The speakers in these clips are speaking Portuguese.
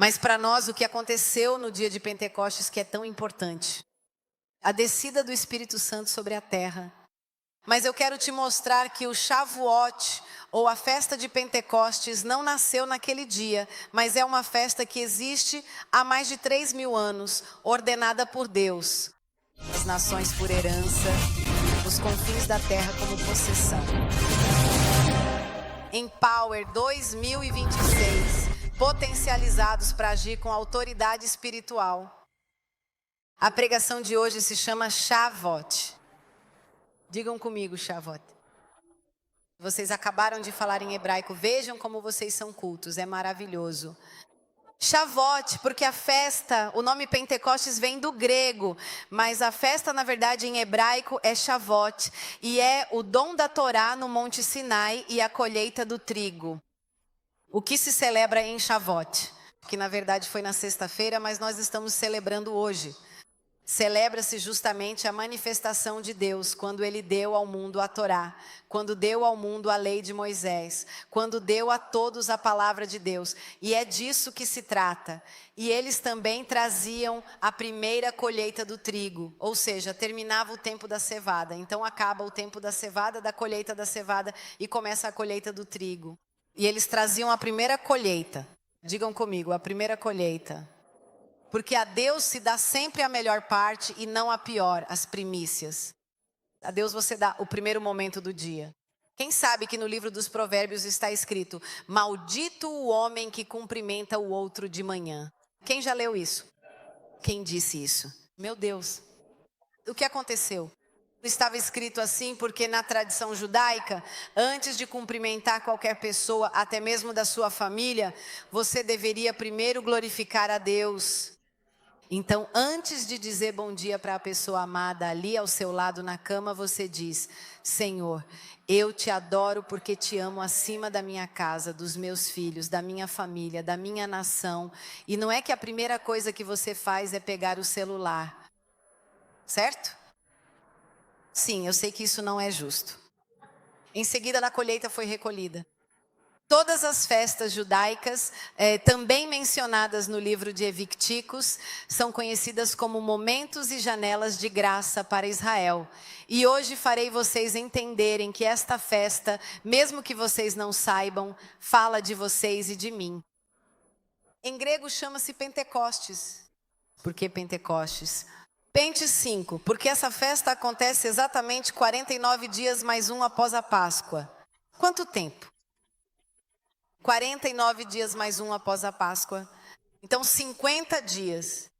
Mas para nós, o que aconteceu no dia de Pentecostes que é tão importante? A descida do Espírito Santo sobre a terra. Mas eu quero te mostrar que o Shavuot, ou a festa de Pentecostes, não nasceu naquele dia, mas é uma festa que existe há mais de 3.000 anos, ordenada por Deus. As nações por herança, os confins da terra como possessão. Empower 2026, potencializados para agir com autoridade espiritual. A pregação de hoje se chama Shavuot. Digam comigo, Shavuot. Vocês acabaram de falar em hebraico, vejam como vocês são cultos, é maravilhoso. Shavuot, porque a festa, o nome Pentecostes vem do grego, mas a festa na verdade em hebraico é Shavuot, e é o dom da Torá no Monte Sinai e a colheita do trigo. O que se celebra em Shavuot? Que na verdade foi na sexta-feira, mas nós estamos celebrando hoje. Celebra-se justamente a manifestação de Deus, quando Ele deu ao mundo a Torá, quando deu ao mundo a lei de Moisés, quando deu a todos a palavra de Deus. E é disso que se trata. E eles também traziam a primeira colheita do trigo, ou seja, terminava o tempo da cevada. Então acaba o tempo da cevada, da colheita da cevada, e começa a colheita do trigo. E eles traziam a primeira colheita. Digam comigo, a primeira colheita. Porque a Deus se dá sempre a melhor parte e não a pior, as primícias. A Deus você dá o primeiro momento do dia. Quem sabe que no livro dos Provérbios está escrito: maldito o homem que cumprimenta o outro de manhã. Quem já leu isso? Quem disse isso? Meu Deus. O que aconteceu? Estava escrito assim porque na tradição judaica, antes de cumprimentar qualquer pessoa, até mesmo da sua família, você deveria primeiro glorificar a Deus. Então, antes de dizer bom dia para a pessoa amada ali ao seu lado na cama, você diz: Senhor, eu te adoro porque te amo acima da minha casa, dos meus filhos, da minha família, da minha nação. E não é que a primeira coisa que você faz é pegar o celular, certo? Sim, eu sei que isso não é justo. Em seguida, a colheita foi recolhida. Todas as festas judaicas, também mencionadas no livro de Evicticus, são conhecidas como momentos e janelas de graça para Israel. E hoje farei vocês entenderem que esta festa, mesmo que vocês não saibam, fala de vocês e de mim. Em grego chama-se Pentecostes. Por que Pentecostes? Pente 5, porque essa festa acontece exatamente 49 dias mais um após a Páscoa. Quanto tempo? 49 dias mais um após a Páscoa. Então, 50 dias.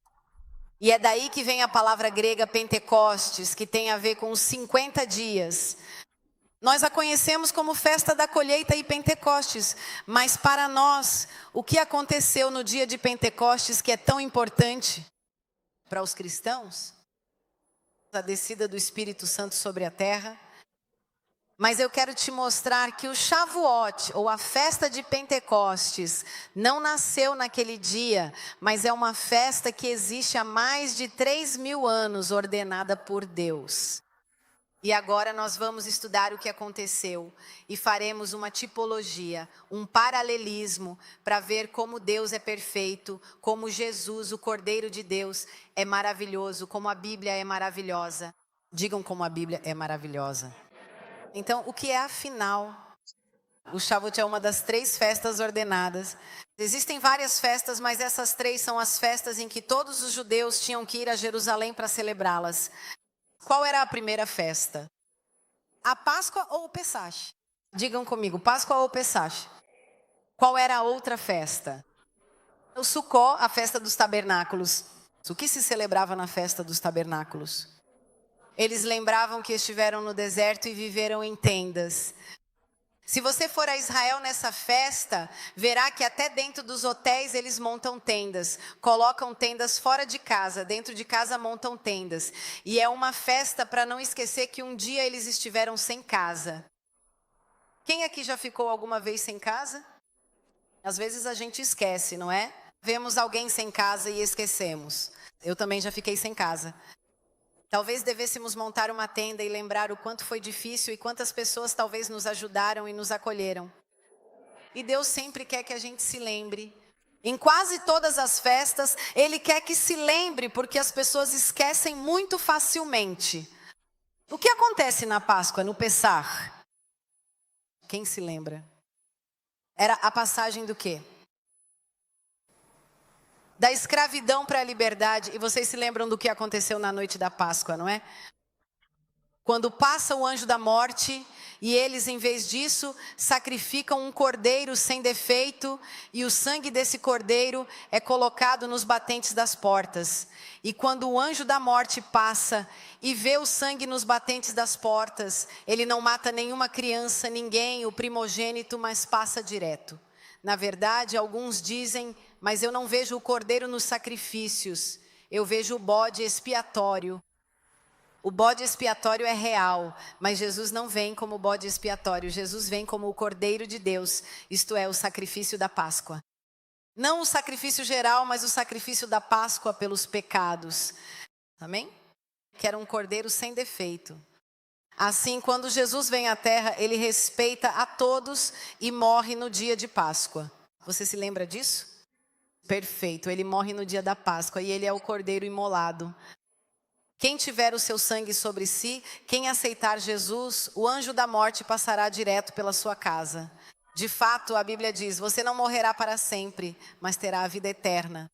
E é daí que vem a palavra grega Pentecostes, que tem a ver com os 50 dias. Nós a conhecemos como festa da colheita e Pentecostes. Mas para nós, o que aconteceu no dia de Pentecostes, que é tão importante para os cristãos? A descida do Espírito Santo sobre a terra. Mas eu quero te mostrar que o Shavuot, ou a festa de Pentecostes, não nasceu naquele dia, mas é uma festa que existe há mais de 3.000 anos, ordenada por Deus. E agora nós vamos estudar o que aconteceu e faremos uma tipologia, um paralelismo, para ver como Deus é perfeito, como Jesus, o Cordeiro de Deus, é maravilhoso, como a Bíblia é maravilhosa. Digam como a Bíblia é maravilhosa. Então, o que é afinal? O Shavuot é uma das 3 festas ordenadas. Existem várias festas, mas essas 3 são as festas em que todos os judeus tinham que ir a Jerusalém para celebrá-las. Qual era a primeira festa? A Páscoa ou o Pessach? Digam comigo, Páscoa ou Pessach? Qual era a outra festa? O Sukkot, a festa dos tabernáculos. O que se celebrava na festa dos tabernáculos? Eles lembravam que estiveram no deserto e viveram em tendas. Se você for a Israel nessa festa, verá que até dentro dos hotéis eles montam tendas. Colocam tendas fora de casa, dentro de casa montam tendas. E é uma festa para não esquecer que um dia eles estiveram sem casa. Quem aqui já ficou alguma vez sem casa? Às vezes a gente esquece, não é? Vemos alguém sem casa e esquecemos. Eu também já fiquei sem casa. Talvez devêssemos montar uma tenda e lembrar o quanto foi difícil e quantas pessoas talvez nos ajudaram e nos acolheram. E Deus sempre quer que a gente se lembre Em quase todas as festas, ele quer que se lembre, porque as pessoas esquecem muito facilmente. O que acontece na Páscoa, no Pessar? Quem se lembra? Era a passagem do quê? Da escravidão para a liberdade. E vocês se lembram do que aconteceu na noite da Páscoa, não é? Quando passa o anjo da morte e eles, em vez disso, sacrificam um cordeiro sem defeito e o sangue desse cordeiro é colocado nos batentes das portas. E quando o anjo da morte passa e vê o sangue nos batentes das portas, ele não mata nenhuma criança, ninguém, o primogênito, mas passa direto. Na verdade, alguns dizem, mas eu não vejo o cordeiro nos sacrifícios, eu vejo o bode expiatório. O bode expiatório é real, mas Jesus não vem como bode expiatório. Jesus vem como o Cordeiro de Deus, isto é, o sacrifício da Páscoa. Não o sacrifício geral, mas o sacrifício da Páscoa pelos pecados. Amém? Que era um cordeiro sem defeito. Assim, quando Jesus vem à terra, ele respeita a todos e morre no dia de Páscoa. Você se lembra disso? Perfeito, ele morre no dia da Páscoa e ele é o cordeiro imolado. Quem tiver o seu sangue sobre si, quem aceitar Jesus, o anjo da morte passará direto pela sua casa. De fato, a Bíblia diz, você não morrerá para sempre, mas terá a vida eterna.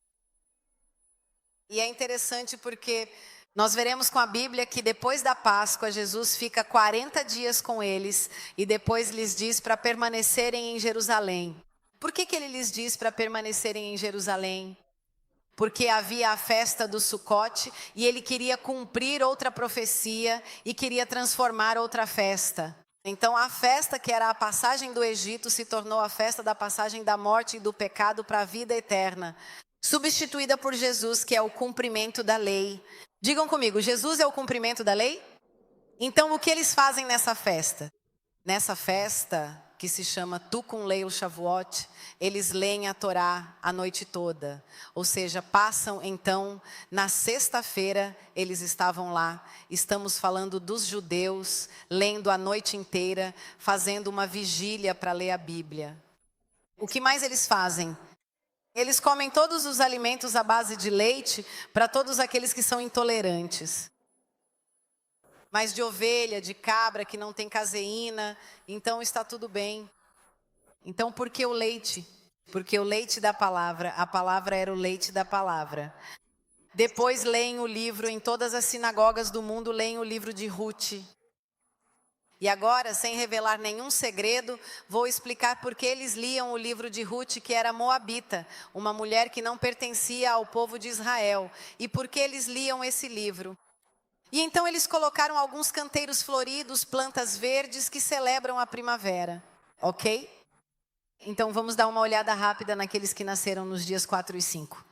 E é interessante porque nós veremos com a Bíblia que depois da Páscoa, Jesus fica 40 dias com eles e depois lhes diz para permanecerem em Jerusalém. Por que ele lhes diz para permanecerem em Jerusalém? Porque havia a festa do Sucote e ele queria cumprir outra profecia e queria transformar outra festa. Então a festa que era a passagem do Egito se tornou a festa da passagem da morte e do pecado para a vida eterna. Substituída por Jesus, que é o cumprimento da lei. Digam comigo, Jesus é o cumprimento da lei? Então o que eles fazem nessa festa? Nessa festa, que se chama Tukun Leil Shavuot, eles leem a Torá a noite toda. Ou seja, passam então, na sexta-feira, eles estavam lá. Estamos falando dos judeus, lendo a noite inteira, fazendo uma vigília para ler a Bíblia. O que mais eles fazem? Eles comem todos os alimentos à base de leite para todos aqueles que são intolerantes. Mas de ovelha, de cabra, que não tem caseína, então está tudo bem. Então por que o leite? Porque o leite da palavra, a palavra era o leite da palavra. Depois leem o livro, em todas as sinagogas do mundo leem o livro de Ruth. E agora, sem revelar nenhum segredo, vou explicar por que eles liam o livro de Ruth, que era moabita, uma mulher que não pertencia ao povo de Israel. E por que eles liam esse livro? E então eles colocaram alguns canteiros floridos, plantas verdes que celebram a primavera, ok? Então vamos dar uma olhada rápida naqueles que nasceram nos dias 4 e 5.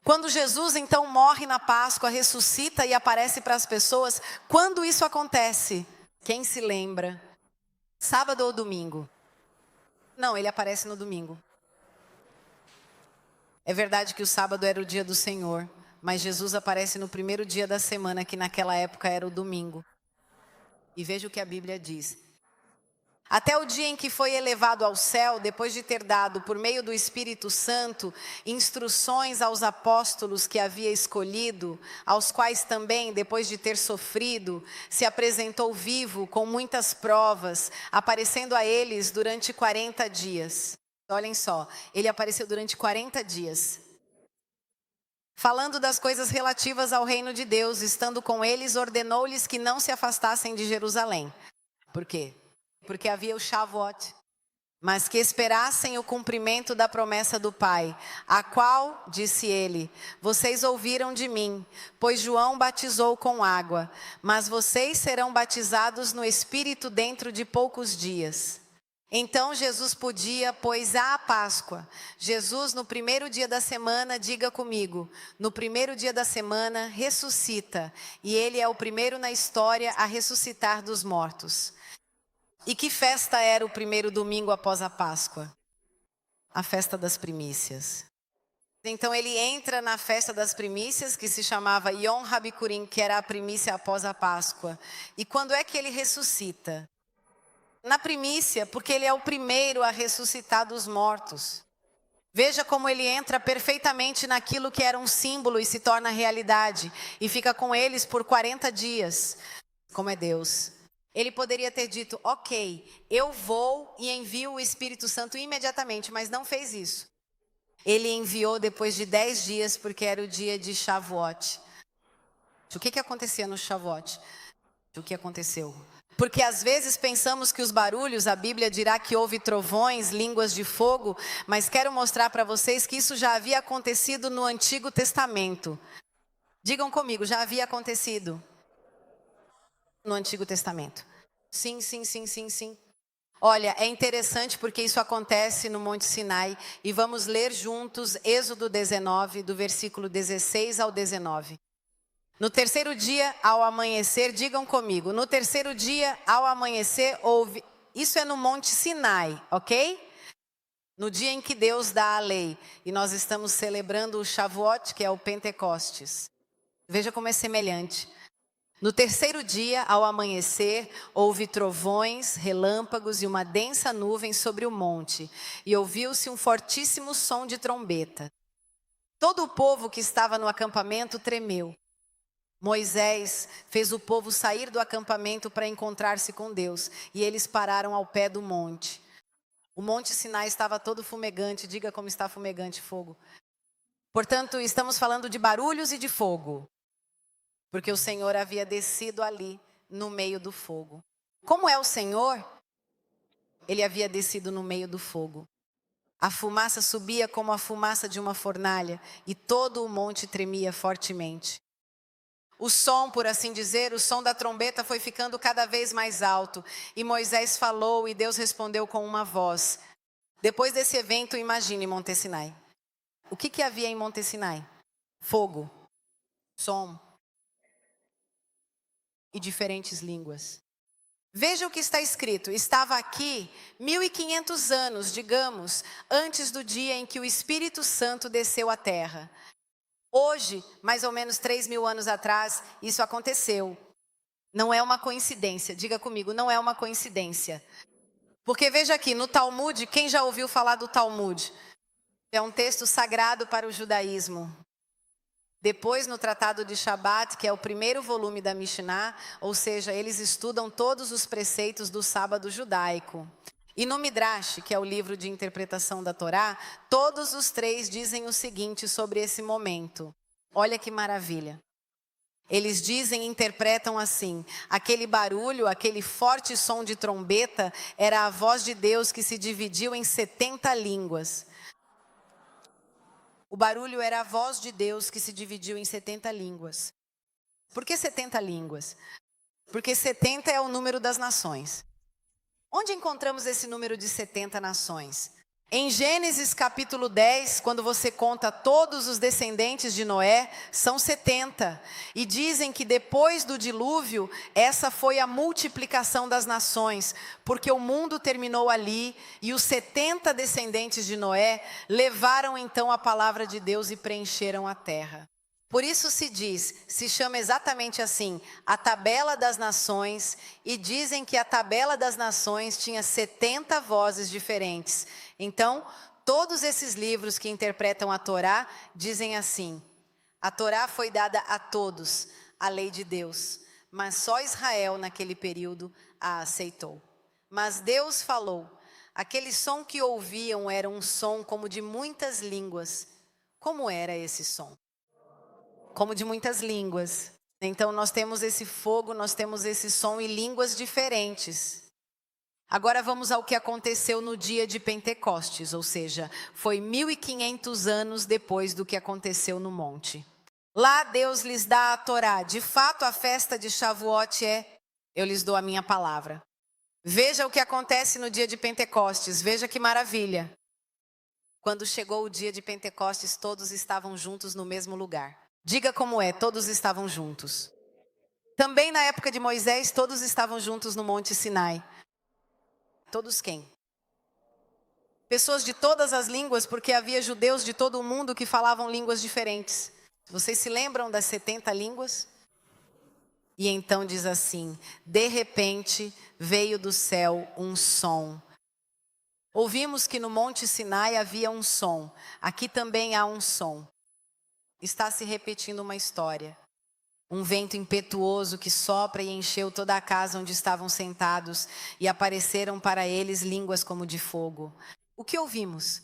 Quando Jesus então morre na Páscoa, ressuscita e aparece para as pessoas, quando isso acontece? Quem se lembra? Sábado ou domingo? Não, ele aparece no domingo. É verdade que o sábado era o dia do Senhor. Mas Jesus aparece no primeiro dia da semana, que naquela época era o domingo. E veja o que a Bíblia diz. Até o dia em que foi elevado ao céu, depois de ter dado, por meio do Espírito Santo, instruções aos apóstolos que havia escolhido, aos quais também, depois de ter sofrido, se apresentou vivo com muitas provas, aparecendo a eles durante 40 dias. Olhem só, ele apareceu durante 40 dias. Falando das coisas relativas ao reino de Deus, estando com eles, ordenou-lhes que não se afastassem de Jerusalém. Por quê? Porque havia o Shavuot. Mas que esperassem o cumprimento da promessa do Pai, a qual, disse ele, vocês ouviram de mim, pois João batizou com água, mas vocês serão batizados no Espírito dentro de poucos dias. Então Jesus podia, pois há a Páscoa. Jesus no primeiro dia da semana, diga comigo, no primeiro dia da semana ressuscita. E ele é o primeiro na história a ressuscitar dos mortos. E que festa era o primeiro domingo após a Páscoa? A festa das primícias. Então ele entra na festa das primícias, que se chamava Yom HaBikurim, que era a primícia após a Páscoa. E quando é que ele ressuscita? Na primícia, porque ele é o primeiro a ressuscitar dos mortos. Veja como ele entra perfeitamente naquilo que era um símbolo e se torna realidade. E fica com eles por 40 dias. Como é Deus. Ele poderia ter dito, ok, eu vou e envio o Espírito Santo imediatamente, mas não fez isso. Ele enviou depois de 10 dias, porque era o dia de Shavuot. O que acontecia no Shavuot? O que aconteceu? Porque às vezes pensamos que os barulhos, a Bíblia dirá que houve trovões, línguas de fogo, mas quero mostrar para vocês que isso já havia acontecido no Antigo Testamento. Digam comigo, já havia acontecido no Antigo Testamento. Sim, sim, sim, sim, sim. Olha, é interessante porque isso acontece no Monte Sinai e vamos ler juntos Êxodo 19, do versículo 16 ao 19. No terceiro dia, ao amanhecer, digam comigo, no terceiro dia, ao amanhecer, houve... Isso é no Monte Sinai, ok? No dia em que Deus dá a lei. E nós estamos celebrando o Shavuot, que é o Pentecostes. Veja como é semelhante. No terceiro dia, ao amanhecer, houve trovões, relâmpagos e uma densa nuvem sobre o monte. E ouviu-se um fortíssimo som de trombeta. Todo o povo que estava no acampamento tremeu. Moisés fez o povo sair do acampamento para encontrar-se com Deus. E eles pararam ao pé do monte. O Monte Sinai estava todo fumegante. Diga como está fumegante fogo. Portanto, estamos falando de barulhos e de fogo. Porque o Senhor havia descido ali, no meio do fogo. Como é o Senhor? Ele havia descido no meio do fogo. A fumaça subia como a fumaça de uma fornalha. E todo o monte tremia fortemente. O som, por assim dizer, o som da trombeta foi ficando cada vez mais alto. E Moisés falou e Deus respondeu com uma voz. Depois desse evento, imagine Monte Sinai. O que havia em Monte Sinai? Fogo, som e diferentes línguas. Veja o que está escrito. Estava aqui 1500 anos, digamos, antes do dia em que o Espírito Santo desceu à terra. Hoje, mais ou menos 3.000 anos atrás, isso aconteceu. Não é uma coincidência. Diga comigo, não é uma coincidência. Porque veja aqui, no Talmud, quem já ouviu falar do Talmud? É um texto sagrado para o judaísmo. Depois, no Tratado de Shabat, que é o primeiro volume da Mishnah, ou seja, eles estudam todos os preceitos do sábado judaico. E no Midrash, que é o livro de interpretação da Torá, todos os três dizem o seguinte sobre esse momento. Olha que maravilha. Eles dizem e interpretam assim, aquele barulho, aquele forte som de trombeta, era a voz de Deus que se dividiu em 70 línguas. O barulho era a voz de Deus que se dividiu em 70 línguas. Por que 70 línguas? Porque 70 é o número das nações. Onde encontramos esse número de 70 nações? Em Gênesis capítulo 10, quando você conta todos os descendentes de Noé, são 70. E dizem que depois do dilúvio, essa foi a multiplicação das nações, porque o mundo terminou ali e os 70 descendentes de Noé levaram então a palavra de Deus e preencheram a terra. Por isso se chama exatamente assim, a tabela das nações, e dizem que a tabela das nações tinha 70 vozes diferentes. Então, todos esses livros que interpretam a Torá dizem assim, a Torá foi dada a todos, a lei de Deus, mas só Israel naquele período a aceitou. Mas Deus falou, aquele som que ouviam era um som como de muitas línguas. Como era esse som? Como de muitas línguas. Então nós temos esse fogo, nós temos esse som e línguas diferentes. Agora vamos ao que aconteceu no dia de Pentecostes, ou seja, foi 1500 anos depois do que aconteceu no monte. Lá Deus lhes dá a Torá. De fato, a festa de Shavuot eu lhes dou a minha palavra. Veja o que acontece no dia de Pentecostes, veja que maravilha. Quando chegou o dia de Pentecostes, todos estavam juntos no mesmo lugar. Diga como é, todos estavam juntos. Também na época de Moisés, todos estavam juntos no Monte Sinai. Todos quem? Pessoas de todas as línguas, porque havia judeus de todo o mundo que falavam línguas diferentes. Vocês se lembram das 70 línguas? E então diz assim, de repente veio do céu um som. Ouvimos que no Monte Sinai havia um som. Aqui também há um som. Está se repetindo uma história. Um vento impetuoso que sopra e encheu toda a casa onde estavam sentados, e apareceram para eles línguas como de fogo. O que ouvimos?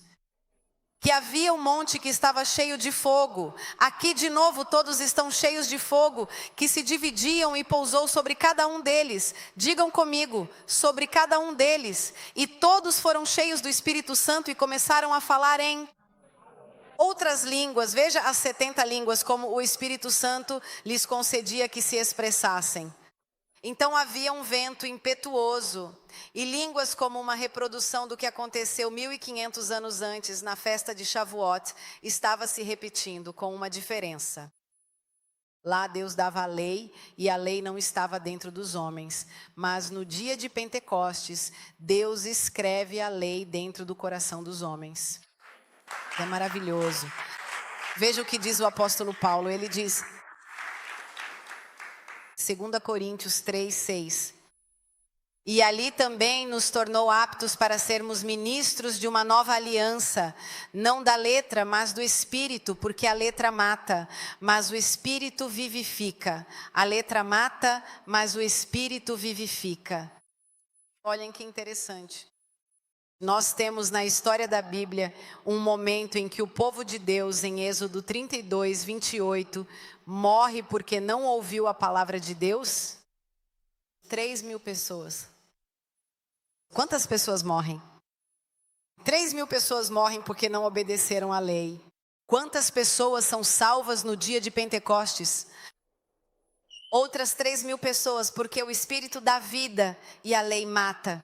Que havia um monte que estava cheio de fogo. Aqui de novo todos estão cheios de fogo, que se dividiam e pousou sobre cada um deles. Digam comigo, sobre cada um deles. E todos foram cheios do Espírito Santo e começaram a falar em outras línguas. Veja as 70 línguas como o Espírito Santo lhes concedia que se expressassem. Então havia um vento impetuoso e línguas como uma reprodução do que aconteceu 1500 anos antes na festa de Shavuot estava se repetindo com uma diferença. Lá Deus dava a lei e a lei não estava dentro dos homens, mas no dia de Pentecostes Deus escreve a lei dentro do coração dos homens. É maravilhoso. Veja o que diz o apóstolo Paulo. Ele diz, 2 Coríntios 3:6. E ali também nos tornou aptos para sermos ministros de uma nova aliança, não da letra, mas do Espírito, porque a letra mata, mas o Espírito vivifica. A letra mata, mas o Espírito vivifica. Olhem que interessante. Nós temos na história da Bíblia um momento em que o povo de Deus, em Êxodo 32:28, morre porque não ouviu a palavra de Deus. 3.000 pessoas. Quantas pessoas morrem? 3.000 pessoas morrem porque não obedeceram à lei. Quantas pessoas são salvas no dia de Pentecostes? Outras 3.000 pessoas porque o Espírito dá vida e a lei mata.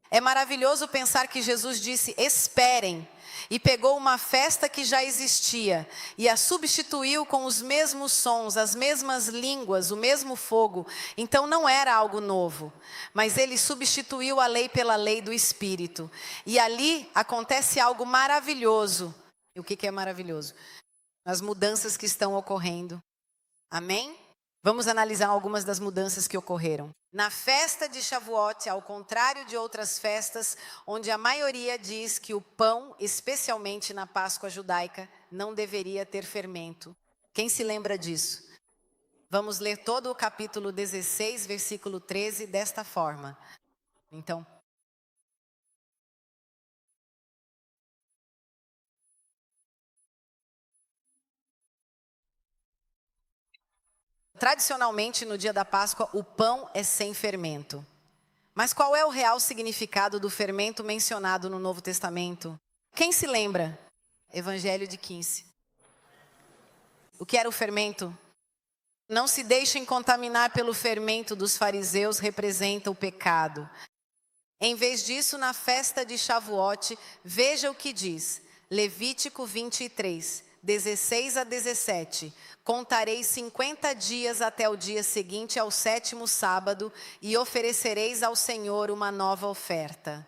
É maravilhoso pensar que Jesus disse, esperem, e pegou uma festa que já existia e a substituiu com os mesmos sons, as mesmas línguas, o mesmo fogo. Então não era algo novo, mas ele substituiu a lei pela lei do Espírito. E ali acontece algo maravilhoso. E o que é maravilhoso? As mudanças que estão ocorrendo. Amém? Vamos analisar algumas das mudanças que ocorreram. Na festa de Shavuot, ao contrário de outras festas, onde a maioria diz que o pão, especialmente na Páscoa judaica, não deveria ter fermento. Quem se lembra disso? Vamos ler todo o capítulo 16, versículo 13, desta forma. Então, tradicionalmente, no dia da Páscoa, o pão é sem fermento. Mas qual é o real significado do fermento mencionado no Novo Testamento? Quem se lembra? Evangelho de 15. O que era o fermento? Não se deixem contaminar pelo fermento dos fariseus, representa o pecado. Em vez disso, na festa de Shavuot, veja o que diz. Levítico 23, 16 a 17. Contareis 50 dias até o dia seguinte ao 7º sábado e oferecereis ao Senhor uma nova oferta.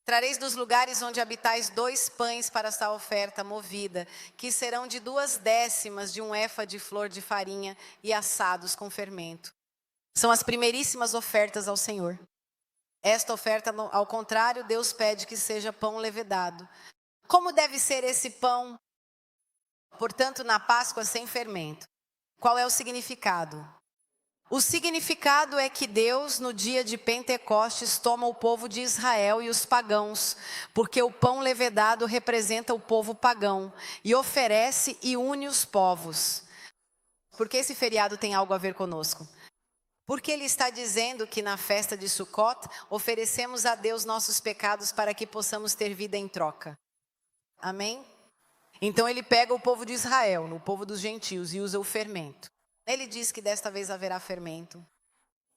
Trareis dos lugares onde habitais 2 pães para esta oferta movida, que serão de 2/10 de um efa de flor de farinha e assados com fermento. São as primeiríssimas ofertas ao Senhor. Esta oferta, ao contrário, Deus pede que seja pão levedado. Como deve ser esse pão? Portanto, na Páscoa sem fermento. Qual é o significado? O significado é que Deus, no dia de Pentecostes, toma o povo de Israel e os pagãos, porque o pão levedado representa o povo pagão, e oferece e une os povos. Por que esse feriado tem algo a ver conosco? Porque ele está dizendo que na festa de Sukkot, oferecemos a Deus nossos pecados para que possamos ter vida em troca. Amém? Então ele pega o povo de Israel, o povo dos gentios, e usa o fermento. Ele diz que desta vez haverá fermento.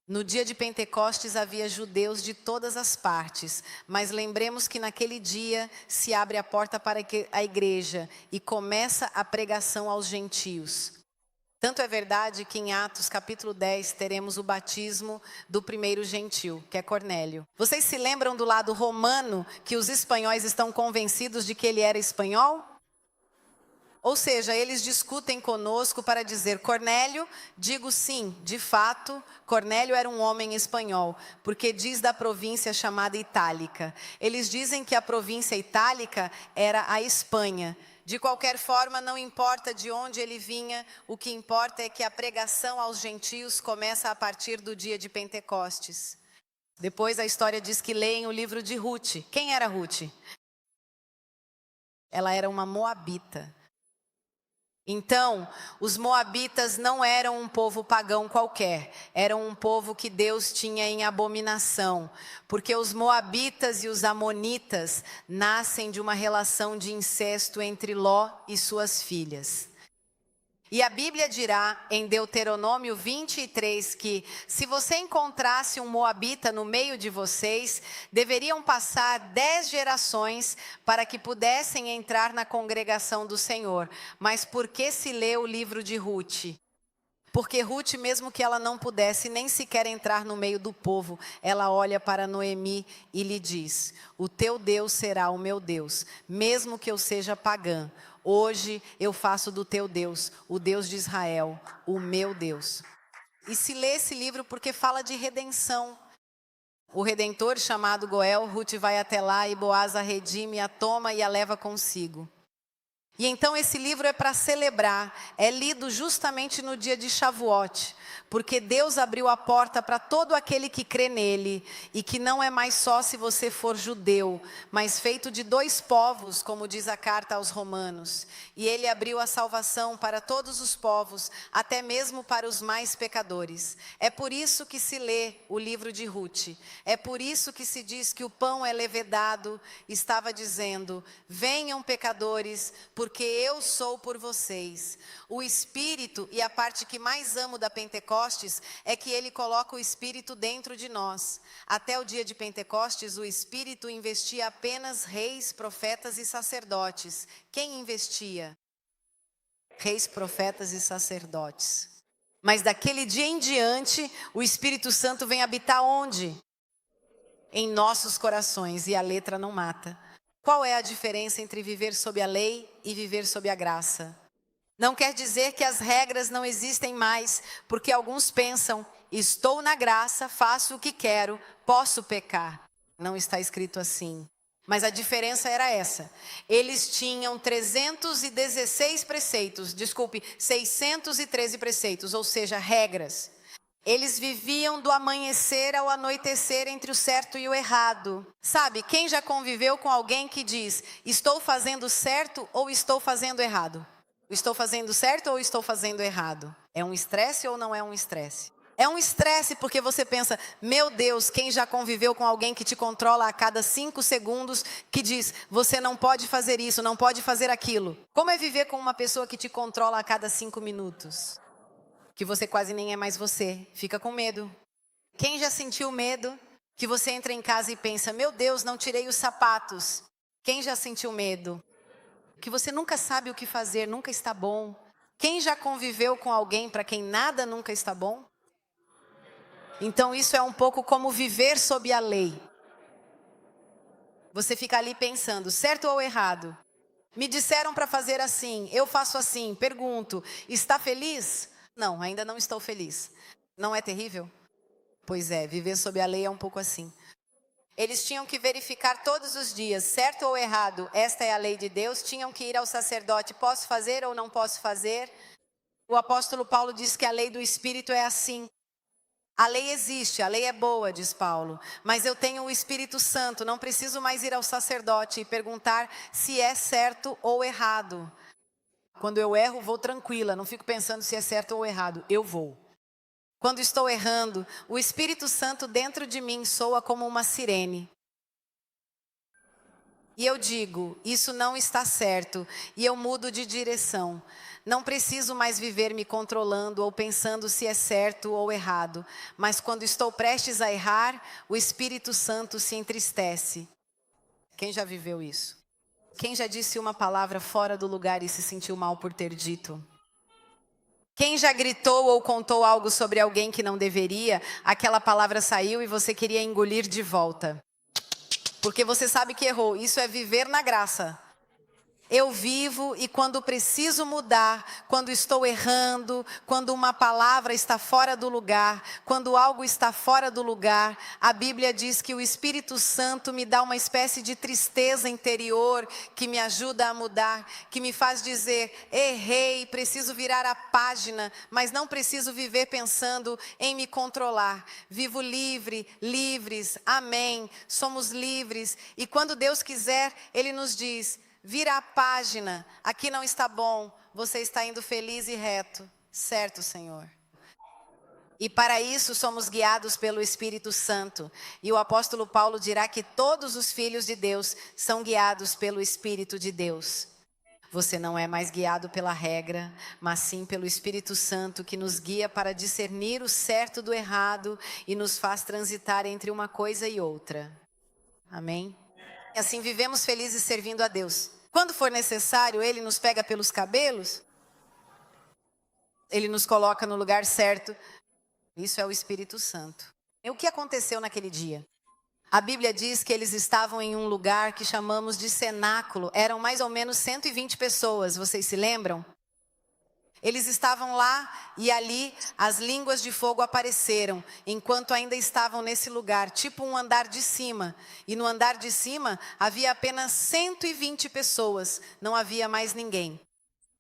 No dia de Pentecostes havia judeus de todas as partes, mas lembremos que naquele dia se abre a porta para a igreja e começa a pregação aos gentios. Tanto é verdade que em Atos capítulo 10 teremos o batismo do primeiro gentil, que é Cornélio. Vocês se lembram do lado romano que os espanhóis estão convencidos de que ele era espanhol? Ou seja, eles discutem conosco para dizer: Cornélio, digo sim, de fato, Cornélio era um homem espanhol, porque diz da província chamada Itálica. Eles dizem que a província Itálica era a Espanha. De qualquer forma, não importa de onde ele vinha, o que importa é que a pregação aos gentios começa a partir do dia de Pentecostes. Depois a história diz que leem o livro de Ruth. Quem era Ruth? Ela era uma moabita. Então, os moabitas não eram um povo pagão qualquer, eram um povo que Deus tinha em abominação, porque os moabitas e os amonitas nascem de uma relação de incesto entre Ló e suas filhas. E a Bíblia dirá em Deuteronômio 23 que se você encontrasse um moabita no meio de vocês, deveriam passar 10 gerações para que pudessem entrar na congregação do Senhor. Mas por que se lê o livro de Ruth? Porque Ruth, mesmo que ela não pudesse nem sequer entrar no meio do povo, ela olha para Noemi e lhe diz: o teu Deus será o meu Deus, mesmo que eu seja pagã. Hoje eu faço do teu Deus, o Deus de Israel, o meu Deus. E se lê esse livro porque fala de redenção. O Redentor chamado Goel, Ruth vai até lá e Boaz a redime, a toma e a leva consigo. E então esse livro é para celebrar, é lido justamente no dia de Shavuot, porque Deus abriu a porta para todo aquele que crê nele, e que não é mais só se você for judeu, mas feito de 2 povos, como diz a carta aos Romanos. E ele abriu a salvação para todos os povos, até mesmo para os mais pecadores. É por isso que se lê o livro de Ruth, é por isso que se diz que o pão é levedado, estava dizendo: venham pecadores, porque eu sou por vocês. O Espírito, e a parte que mais amo da Pentecostes, é que ele coloca o Espírito dentro de nós. Até o dia de Pentecostes, o Espírito investia apenas reis, profetas e sacerdotes. Quem investia? Reis, profetas e sacerdotes. Mas daquele dia em diante, o Espírito Santo vem habitar onde? Em nossos corações, e a letra não mata. Qual é a diferença entre viver sob a lei e viver sob a graça? Não quer dizer que as regras não existem mais, porque alguns pensam: estou na graça, faço o que quero, posso pecar. Não está escrito assim. Mas a diferença era essa: eles tinham 316 preceitos, 613 preceitos, ou seja, regras. Eles viviam do amanhecer ao anoitecer entre o certo e o errado. Sabe, quem já conviveu com alguém que diz: estou fazendo certo ou estou fazendo errado? Estou fazendo certo ou estou fazendo errado? É um estresse ou não é um estresse? É um estresse porque você pensa: meu Deus, quem já conviveu com alguém que te controla a cada 5 segundos, que diz: você não pode fazer isso, não pode fazer aquilo? Como é viver com uma pessoa que te controla a cada 5 minutos? Que você quase nem é mais você, fica com medo. Quem já sentiu medo? Que você entra em casa e pensa: meu Deus, não tirei os sapatos. Quem já sentiu medo? Que você nunca sabe o que fazer, nunca está bom. Quem já conviveu com alguém para quem nada nunca está bom? Então isso é um pouco como viver sob a lei. Você fica ali pensando: certo ou errado? Me disseram para fazer assim, eu faço assim. Pergunto: está feliz? Não, ainda não estou feliz. Não é terrível? Pois é, viver sob a lei é um pouco assim. Eles tinham que verificar todos os dias, certo ou errado, esta é a lei de Deus. Tinham que ir ao sacerdote: posso fazer ou não posso fazer? O apóstolo Paulo diz que a lei do Espírito é assim. A lei existe, a lei é boa, diz Paulo, mas eu tenho o Espírito Santo, não preciso mais ir ao sacerdote e perguntar se é certo ou errado. Quando eu erro, vou tranquila, não fico pensando se é certo ou errado, eu vou. Quando estou errando, o Espírito Santo dentro de mim soa como uma sirene. E eu digo: isso não está certo, e eu mudo de direção. Não preciso mais viver me controlando ou pensando se é certo ou errado. Mas quando estou prestes a errar, o Espírito Santo se entristece. Quem já viveu isso? Quem já disse uma palavra fora do lugar e se sentiu mal por ter dito? Quem já gritou ou contou algo sobre alguém que não deveria, aquela palavra saiu e você queria engolir de volta? Porque você sabe que errou. Isso é viver na graça. eu vivo e quando preciso mudar, quando estou errando, quando uma palavra está fora do lugar, quando algo está fora do lugar, a Bíblia diz que o Espírito Santo me dá uma espécie de tristeza interior que me ajuda a mudar, que me faz dizer, errei, preciso virar a página, mas não preciso viver pensando em me controlar. Vivo livre, livres, amém, somos livres. E quando Deus quiser, Ele nos diz, vira a página, aqui não está bom, você está indo feliz e reto. Certo, Senhor. E para isso somos guiados pelo Espírito Santo. E o apóstolo Paulo dirá que todos os filhos de Deus são guiados pelo Espírito de Deus. Você não é mais guiado pela regra, mas sim pelo Espírito Santo que nos guia para discernir o certo do errado e nos faz transitar entre uma coisa e outra. Amém? E assim vivemos felizes servindo a Deus. Quando for necessário, Ele nos pega pelos cabelos, Ele nos coloca no lugar certo. Isso é o Espírito Santo. E o que aconteceu naquele dia? A Bíblia diz que eles estavam em um lugar que chamamos de cenáculo. Eram mais ou menos 120 pessoas, vocês se lembram? Eles estavam lá e ali as línguas de fogo apareceram, enquanto ainda estavam nesse lugar, tipo um andar de cima. E no andar de cima havia apenas 120 pessoas, não havia mais ninguém.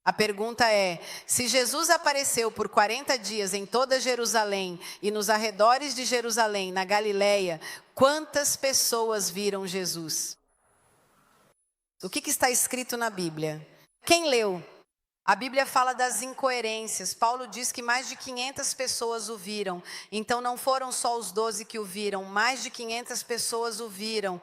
A pergunta é, se Jesus apareceu por 40 dias em toda Jerusalém e nos arredores de Jerusalém, na Galileia, quantas pessoas viram Jesus? O que está escrito na Bíblia? Quem leu? A Bíblia fala das incoerências. Paulo diz que mais de 500 pessoas o viram. Então não foram só os 12 que o viram, mais de 500 pessoas o viram.